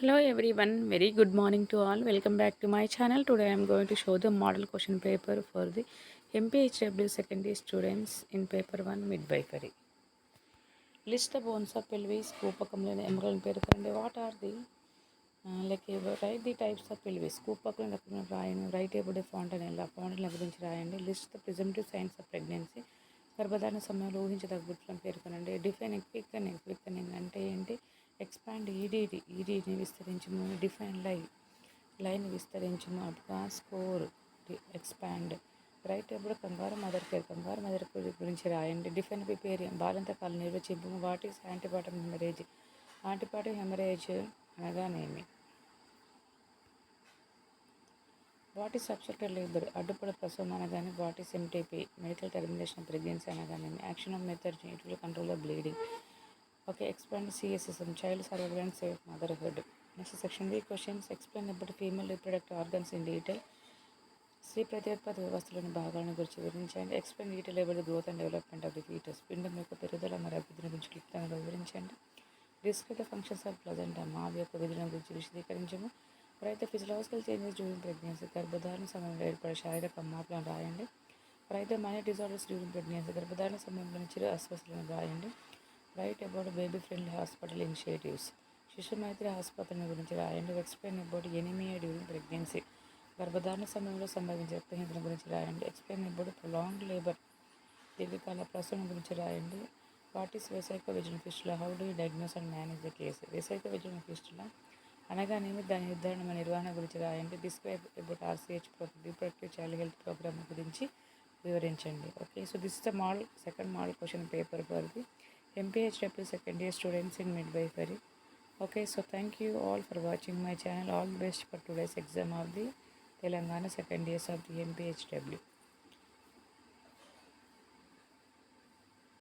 Hello everyone, very good morning to all. Welcome back to my channel. Today I am going to show the model question paper for the MPHW secondary students in paper 1 midwifery. List the bones of pelvis, కూపకంలోని ఎముకలను పేర్కొనండి. What are the write the types of pelvis. కూపకం రకమైన రాయండి. Write about the fontanella. Fontanella గురించి రాయండి. List the presumptive signs of pregnancy. గర్భధారణ సమయంలో ఊహించదగ్గ గుర్తులను పేర్కొనండి. డిఫైన్ క్విక్కనింగ్. క్విక్కనింగ్ అంటే ఏంటి? ఎక్స్పాండ్ ఈడీని విస్తరించము. డిఫైన్ లైన్ విస్తరించము. Advance score expand. రైట్ ఎప్పుడు కంగారు మదర్ కేర్ గురించి రాయండి. డిఫైన్ పిపేరియం బాలంతకాలు నిర్వచింపు. What is antepartum haemorrhage. Antepartum haemorrhage అనగానేమి? వాట్ ఈస్ సబ్జెక్టివ్ లేబర్ అడ్డుపడ ప్రసవం అనగానే? What is MTP medical termination pregnancy అనగానేమి? Action of method to control the bleeding. Okay, explain CSSM child survival and safe motherhood. Next section B questions. Explain about female reproductive organs in detail. స్త్రీ ప్రత్యుత్పత్తి వ్యవస్థలోని భాగాలను గురించి వివరించండి. Explain detail about growth and development of the foetus. పిండం యొక్క పెరుగుదల మరియు అభివృద్ధిని గురించి క్లుప్తంగా వివరించండి. Describe the functions of placenta మావ్ యొక్క విధులను గురించి విశదీకరించము. Write the physiological changes during pregnancy గర్భధారణ సమయంలో ఏర్పడే శారీరక మార్పులను రాయండి. Write the minor disorders during pregnancy గర్భధారణ సమయంలో చిరు అస్వస్థలను రాయండి. Write about baby friendly hospital initiatives. శిశు మైత్రి ఆసుపత్రిని గురించి రాయండి. Explain about anaemia during pregnancy గర్భధారణ సమయంలో సంభవించే రక్తహీనతను గురించి రాయండి. ఎక్స్ప్లెయిన్ అబౌట్ ప్రొలాంగ్డ్ లేబర్ దీర్ఘకాల ప్రసవం గురించి రాయండి. What is vesico vaginal fistula. How do you diagnose and manage the case. Vesico vaginal fistula అనగానేమి? దాని నిర్ధారణ నిర్వహణ గురించి రాయండి. Describe about RCH reproductive child health programme గురించి వివరించండి. Okay, so this is the second model question paper for the MPHW second year students in midwifery. Okay, so thank you all for watching my channel. All the best for today's exam of the Telangana second years of the MPHW.